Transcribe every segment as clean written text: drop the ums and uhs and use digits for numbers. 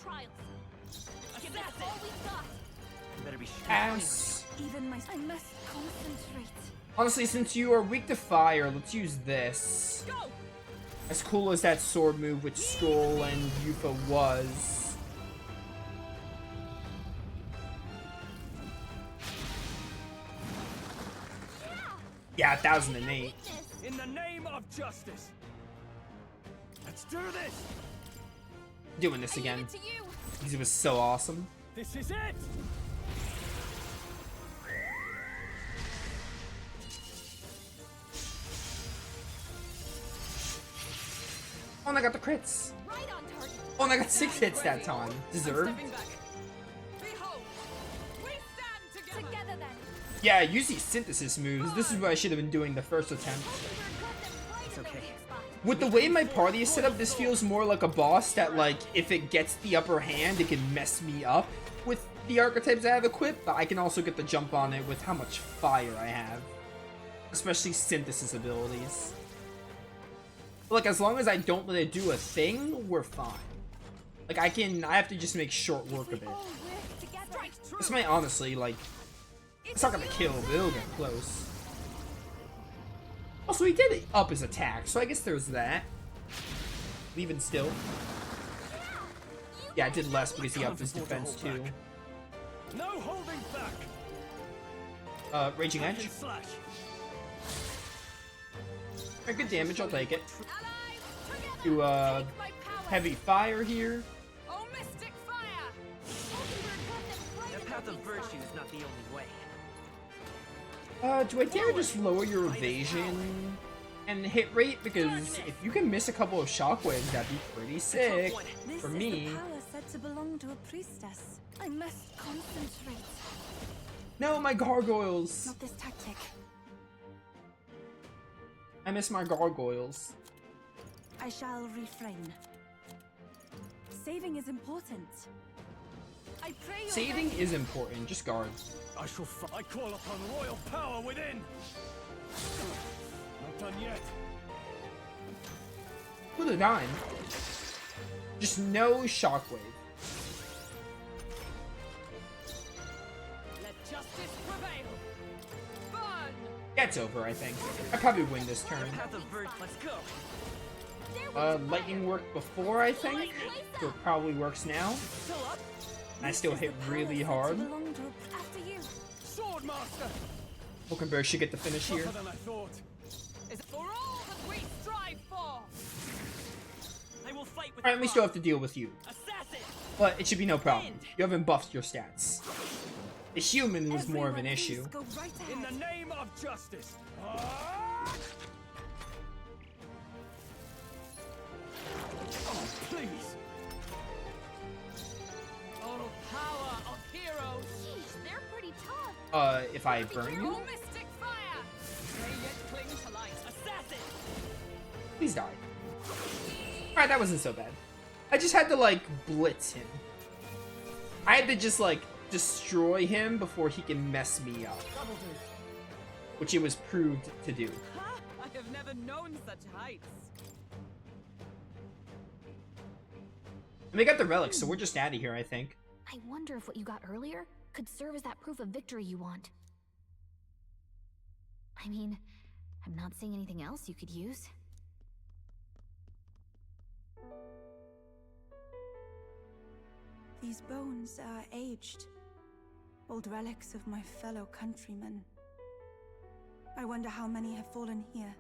trials. Give us all we've got. Better be sure. Ass. Even I must concentrate. Honestly, since you are weak to fire, let's use this. Go. As cool as that sword move with Skull and Eupha was. Yeah, 1008. In the name of justice. Let's do this. Doing this again. It to you. Because it was so awesome. This is it. Oh, and I got the crits. Right on target. Oh, and I got 6 hits that time. Deserved. Stepping back. Behold, we stand together then. Yeah, use these synthesis moves. This is what I should have been doing the first attempt. It's okay. With the way my party is set up, this feels more like a boss that, like, if it gets the upper hand, it can mess me up with the archetypes I have equipped, but I can also get the jump on it with how much fire I have. Especially synthesis abilities. Like, as long as I don't let it do a thing, we're fine. Like, I have to just make short work of it. This might honestly, like, it's not gonna kill, but it'll get close. Also, he did up his attack, so I guess there's that. Even still. Yeah, it did less because he upped his defense too. No holding back. Raging Edge. Slash. Alright, good damage, I'll take it. Do, heavy fire here. Oh, mystic fire! The path of virtue is not the only way. Do I dare just lower your evasion and hit rate? Because if you can miss a couple of shockwaves, that'd be pretty sick. For me. This is the power said to belong to a priestess. I must concentrate. No, my gargoyles. Not this tactic. I miss my gargoyles. I shall refrain. Saving is important. I pray your Saving is important, just guard. I shall. I call upon royal power within. Not done yet. With a dime. Just no shockwave. Let justice prevail. Burn. It's over, I think. I probably win this turn. Path of virtue. Let's go. Lightning worked before, I think. So it probably works now. Still up. And I still hit really hard. After you. Sword master. Hulkenberg should get the finish here. Tougher than I thought. Is for all that we strive for. I will fight with. Alright, we still have to deal with you. Assassin. But it should be no problem. You haven't buffed your stats. The human was more of an issue. Go right In ahead. the name of justice. Oh, please. Oh, power of heroes. Jeez, they're pretty tough. If I burn you? Oh, mystic fire. May yet cling to light. Assassin. Please die. Alright, that wasn't so bad. I just had to, like, blitz him. I had to just, like, destroy him before he can mess me up. Which it was proved to do. Huh? I have never known such heights. And we got the relics, so we're just out of here, I think. I wonder if what you got earlier could serve as that proof of victory you want. I mean, I'm not seeing anything else you could use. These bones are aged. Old relics of my fellow countrymen. I wonder how many have fallen here.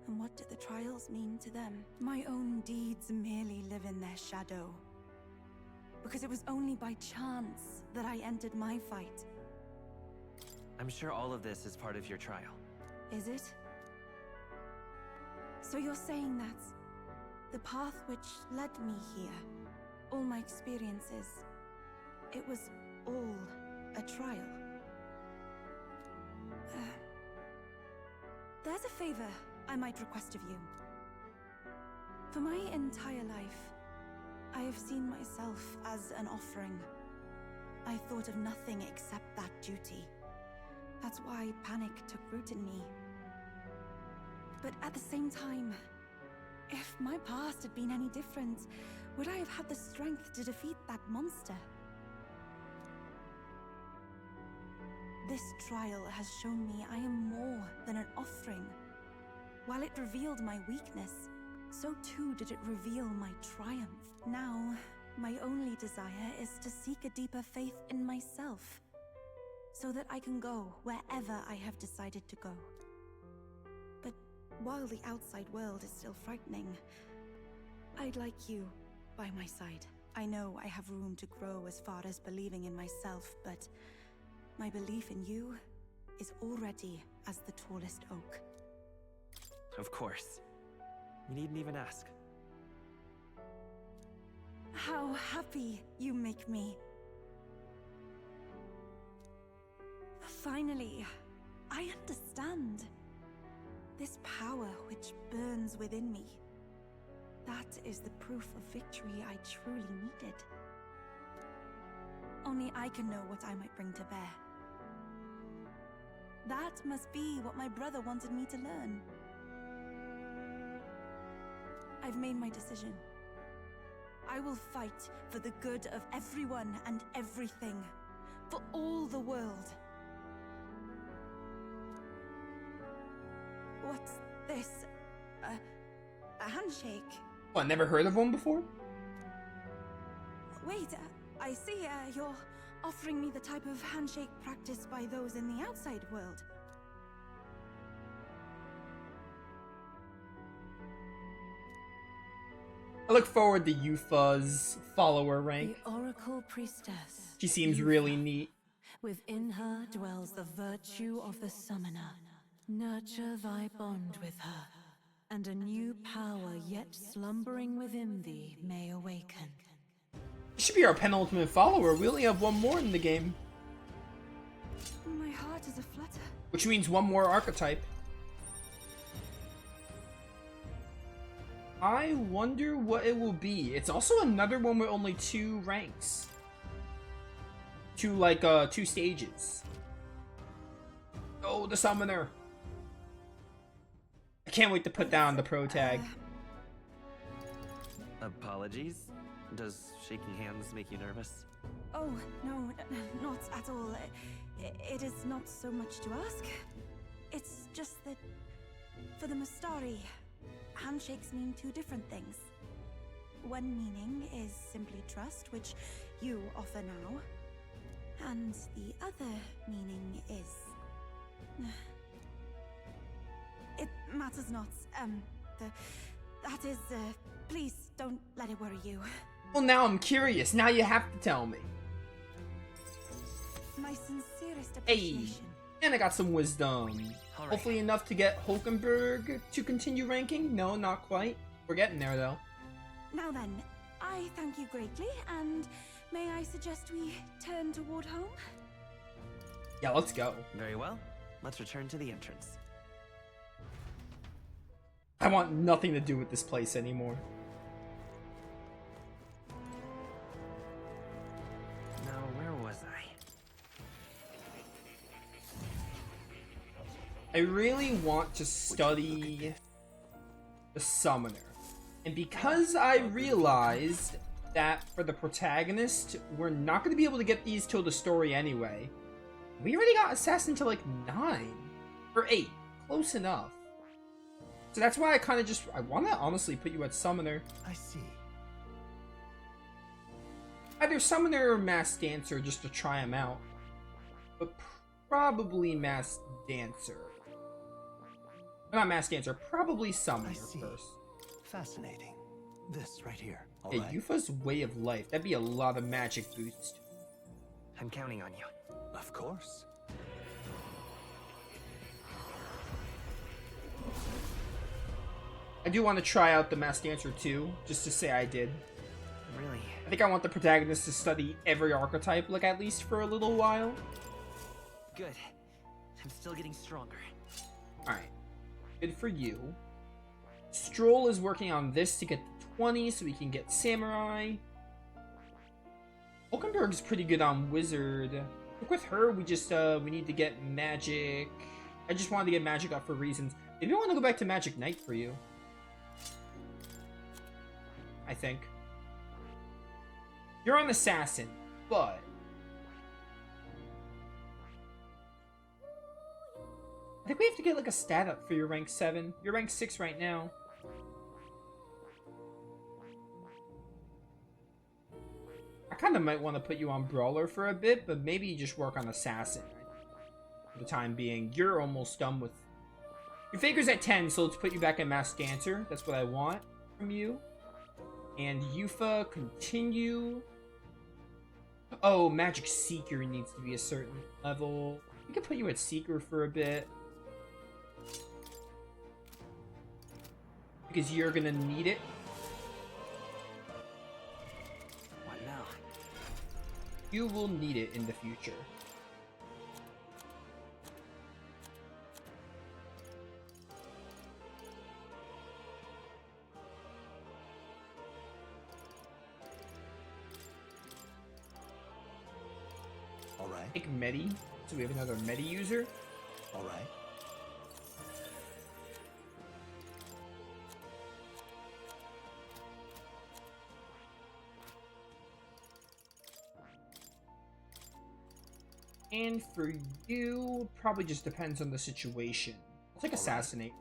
And what did the trials mean to them? My own deeds merely live in their shadow. Because it was only by chance that I entered my fight. I'm sure all of this is part of your trial. Is it? So you're saying that the path which led me here, all my experiences, it was all a trial? There's a favor I might request of you. For my entire life, I have seen myself as an offering. I thought of nothing except that duty. That's why panic took root in me. But at the same time, If my past had been any different, would I have had the strength to defeat that monster? This trial has shown me I am more than an offering. While it revealed my weakness, so too did it reveal my triumph. Now, my only desire is to seek a deeper faith in myself, so that I can go wherever I have decided to go. But while the outside world is still frightening, I'd like you by my side. I know I have room to grow as far as believing in myself, but my belief in you is already as the tallest oak. Of course. You needn't even ask. How happy you make me. Finally, I understand. This power which burns within me. That is the proof of victory I truly needed. Only I can know what I might bring to bear. That must be what my brother wanted me to learn. I've made my decision. I will fight for the good of everyone and everything. For all the world. What's this? A handshake? What, never heard of one before? Wait, I see you're offering me the type of handshake practiced by those in the outside world. I look forward to Eupha's follower rank. The Oracle Priestess. She seems really Eupha. neat. Within her dwells the virtue of the summoner. Nurture thy bond with her, and a new power yet slumbering within thee may awaken. She should be our penultimate follower. We only have one more in the game. My heart is aflutter. Which means one more archetype. I wonder what it will be. It's also another one with only 2 ranks. Two stages. Oh, the summoner. I can't wait to put down the pro tag. Apologies? Does shaking hands make you nervous? Oh, no, not at all. It is not so much to ask. It's just that, for the Mastari, handshakes mean 2 different things. One meaning is simply trust, which you offer now. And the other meaning is... It matters not. That is, please don't let it worry you. Well, now I'm curious. Now you have to tell me. My sincerest Hey, appreciation. and I got some wisdom. All right. Hopefully enough to get Hulkenberg to continue ranking. No, not quite. We're getting there, though. Now then, I thank you greatly, and may I suggest we turn toward home? Yeah, let's go. Very well. Let's return to the entrance. I want nothing to do with this place anymore. Now, where was I? I really want to study the summoner. And because I realized that for the protagonist, we're not going to be able to get these till the story anyway. We already got Assassin to like 9 or 8. Close enough. So that's why I kind of just, I want to honestly put you at Summoner. I see. Either Summoner or Masked Dancer just to try him out. But probably Masked Dancer. Not Masked Dancer, probably Summoner I see. first. Fascinating. This right here. All Yeah, right. Eupha's Way of Life. That'd be a lot of magic boost. I'm counting on you. Of course. I do want to try out the Masked Dancer too, just to say I did. Really? I think I want the protagonist to study every archetype, like at least for a little while. Good. I'm still getting stronger. Alright. Good for you. Stroll is working on this to get to 20 so we can get Samurai. Hulkenberg's pretty good on Wizard. I think with her, we just, we need to get Magic. I just wanted to get Magic up for reasons. Maybe I want to go back to Magic Knight for you. I think. You're an assassin, but I think we have to get like a stat up for your rank 7. You're rank 6 right now. I kind of might want to put you on Brawler for a bit, but maybe you just work on Assassin for the time being. You're almost done with... Your Faker's at 10, so let's put you back in Masked Dancer. That's what I want from you. And Eupha, continue. Oh, Magic Seeker needs to be a certain level. We can put you at Seeker for a bit. Because you're gonna need it. What now? You will need it in the future. Alright, Take Medi. So we have another Medi user. alright. And for you, probably just depends on the situation. I'll take Assassinate.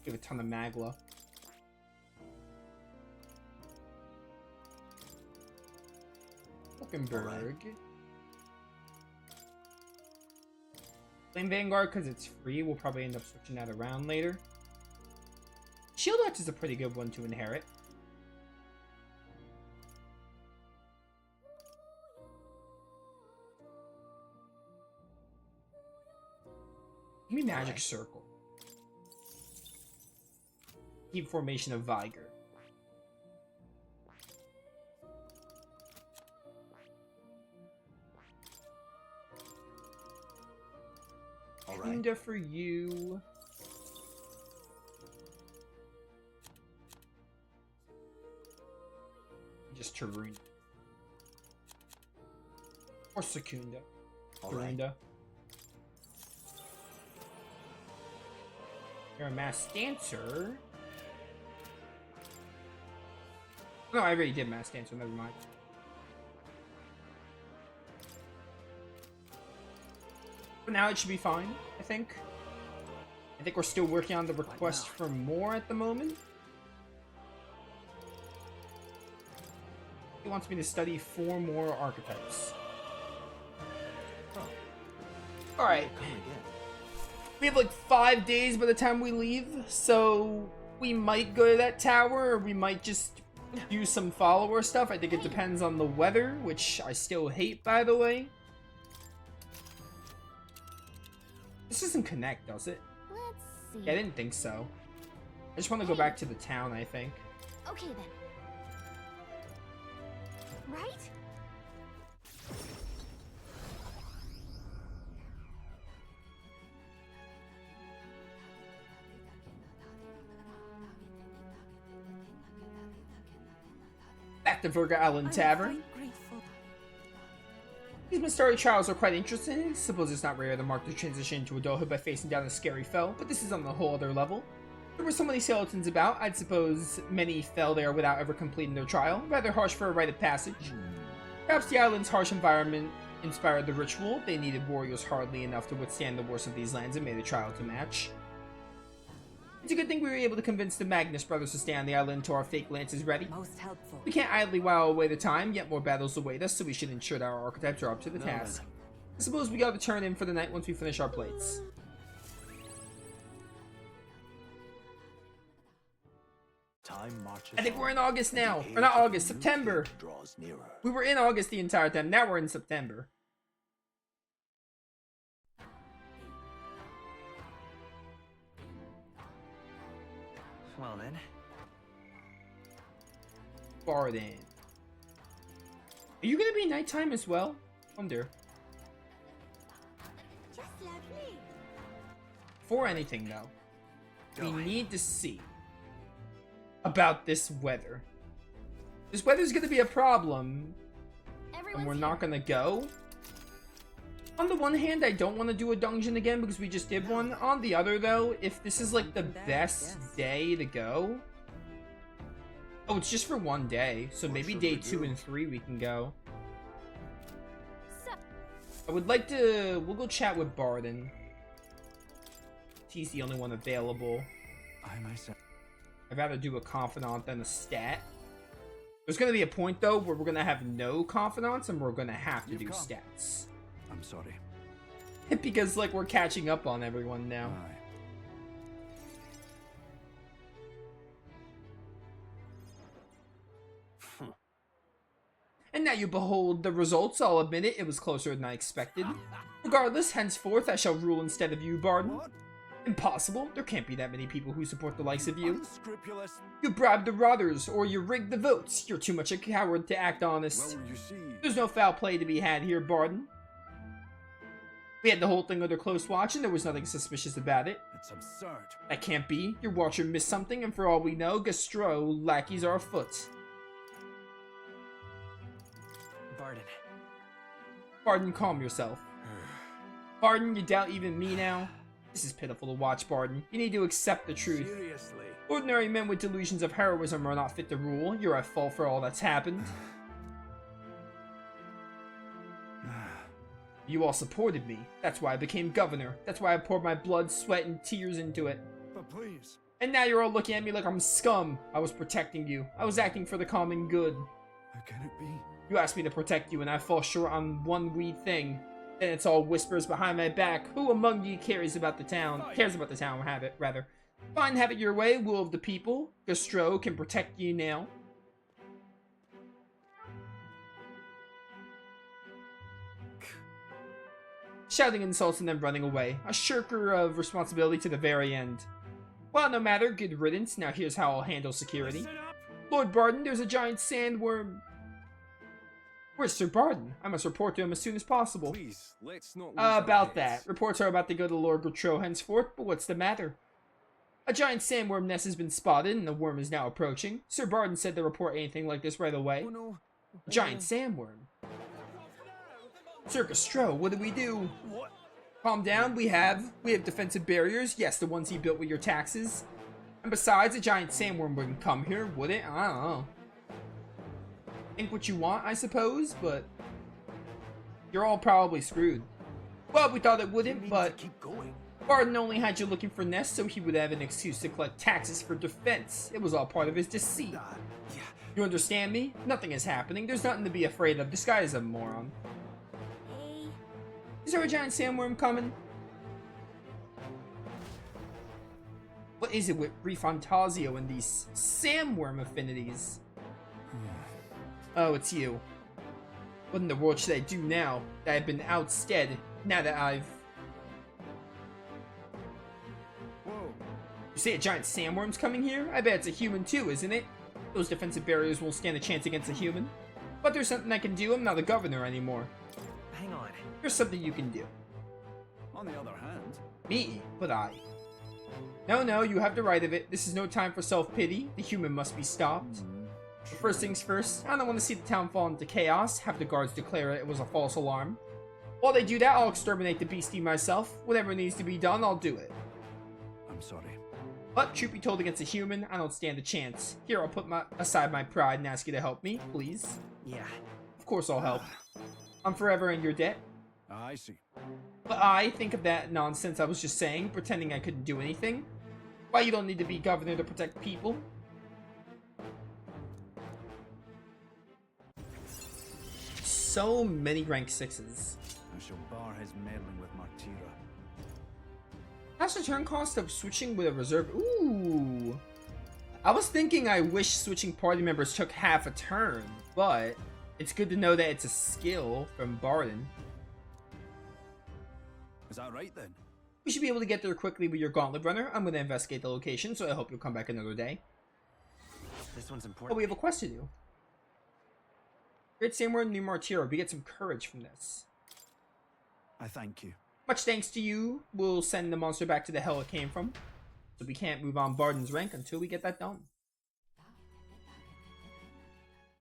Give a ton of Magla. Hulkenberg. Flame Vanguard, because it's free. We'll probably end up switching that around later. Shield Axe is a pretty good one to inherit. Give me Magic Circle. Keep Formation of Vigor. Kinda for you. Just Taruna. Or Secunda. Tarunda. You're a Masked Dancer. No, I already did Masked Dancer, never mind. But now it should be fine, I think. I think we're still working on the request for more at the moment. He wants me to study 4 more archetypes. Alright. We have like 5 days by the time we leave, so we might go to that tower, or we might just do some follower stuff. I think it depends on the weather, which I still hate, by the way. This doesn't connect, does it? Let's see. Yeah, I didn't think so. I just want to go back to the town, I think. Okay then. Right? Back to Virga Island Tavern. I'm quite grateful. These Mystari trials are quite interesting. Suppose it's not rare to mark the transition into adulthood by facing down a scary foe, but this is on a whole other level. There were so many skeletons about, I'd suppose many fell there without ever completing their trial. Rather harsh for a rite of passage. Perhaps the island's harsh environment inspired the ritual. They needed warriors hardly enough to withstand the worst of these lands and made a trial to match. It's a good thing we were able to convince the Magnus brothers to stay on the island until our fake lance is ready. Most helpful. We can't idly while away the time, yet more battles await us, so we should ensure that our archetypes are up to the task. I suppose we gotta turn in for the night once we finish our plates. Time marches I think we're in on, August and the now. age Or not of August, new September. fate draws nearer. We were in August the entire time, now we're in September. Well then. Barden. Are you gonna be nighttime as well? Wonder. Just lovely. For anything though, we Going. need to see about this weather. This weather's gonna be a problem, and we're not gonna go. On the one hand, I don't want to do a dungeon again because we just did one. On the other though, if this is like the best day to go, Oh, it's just for one day, so maybe day 2 and 3 we can go. So, I would like to... We'll go chat with Barden. He's the only one available. I myself. I'd rather do a confidant than a stat. There's going to be a point, though, where we're going to have no confidants and we're going to have to do stats. I'm sorry. Because, like, we're catching up on everyone now. Aye. And now you behold the results. I'll admit it, it was closer than I expected. Regardless, henceforth I shall rule instead of you, Barden. What? Impossible. There can't be that many people who support the likes of you. Unscrupulous. You bribed the rotters, or you rigged the votes. You're too much a coward to act honest. Well, you see. There's no foul play to be had here, Barden. We had the whole thing under close watch, and there was nothing suspicious about it. It's absurd. That can't be. Your watcher missed something, and for all we know, Gastro lackeys are afoot. Barden. Barden, calm yourself. Barden, you doubt even me now? This is pitiful to watch, Barden. You need to accept the truth. Seriously. Ordinary men with delusions of heroism are not fit to rule. You're at fault for all that's happened. You all supported me. That's why I became governor. That's why I poured my blood, sweat, and tears into it. But please. And now you're all looking at me like I'm scum. I was protecting you. I was acting for the common good. How can it be? You asked me to protect you, and I fall short on one wee thing. Then it's all whispers behind my back. Who among you cares about the town? Have it, rather. Fine, have it your way, will of the people. Gastro can protect you now. Shouting insults and then running away. A shirker of responsibility to the very end. Well, no matter, good riddance. Now here's how I'll handle security. Lord Barden, there's a giant sandworm. Where's Sir Barden? I must report to him as soon as possible. Please, let's not lose our About heads. that. Reports are about to go to Lord Gautreau henceforth, but what's the matter? A giant sandworm nest has been spotted, and the worm is now approaching. Sir Barden said to report anything like this right away. Oh no. Giant sandworm. Sir Gautreau, what do we do? What? Calm down, we have defensive barriers. Yes, the ones he built with your taxes. And besides, a giant sandworm wouldn't come here, would it? I don't know. Think what you want, I suppose, but you're all probably screwed. Well, we thought it wouldn't, but Keep going. Barden only had you looking for nests so he would have an excuse to collect taxes for defense. It was all part of his deceit. Yeah. You understand me? Nothing is happening. There's nothing to be afraid of. This guy is a moron. hey, Is there a giant sandworm coming? What is it with ReFantazio and these sandworm affinities? Oh, it's you. What in the world should I do now that I've been outstead? Now that I've... Whoa. You say a giant sandworm's coming here? I bet it's a human too, isn't it? Those defensive barriers won't stand a chance against a human. But there's something I can do. I'm not the governor anymore. Hang on. There's something you can do. On the other hand. Me, but I. No, you have the right of it. This is no time for self-pity. The human must be stopped. But first things first, I don't want to see the town fall into chaos. Have the guards declare it was a false alarm. While they do that, I'll exterminate the beastie myself. Whatever needs to be done, I'll do it. I'm sorry. But truth be told, against a human, I don't stand a chance. Here, I'll put aside my pride and ask you to help me, please. Yeah. Of course I'll help. I'm forever in your debt. I see. But I think of that nonsense I was just saying, pretending I couldn't do anything. Why, you don't need to be governor to protect people. So many rank 6s. I shall bar his meddling with Martira. That's the turn cost of switching with a reserve. Ooh. I was thinking I wish switching party members took half a turn, but it's good to know that it's a skill from Barden. Is that right then? We should be able to get there quickly with your gauntlet runner. I'm going to investigate the location, so I hope you'll come back another day. This one's Oh, important. we have a quest to do. Great Sandworm New Martira. We get some courage from this. I thank you. Much thanks to you. We'll send the monster back to the hell it came from. So we can't move on Barden's rank until we get that done.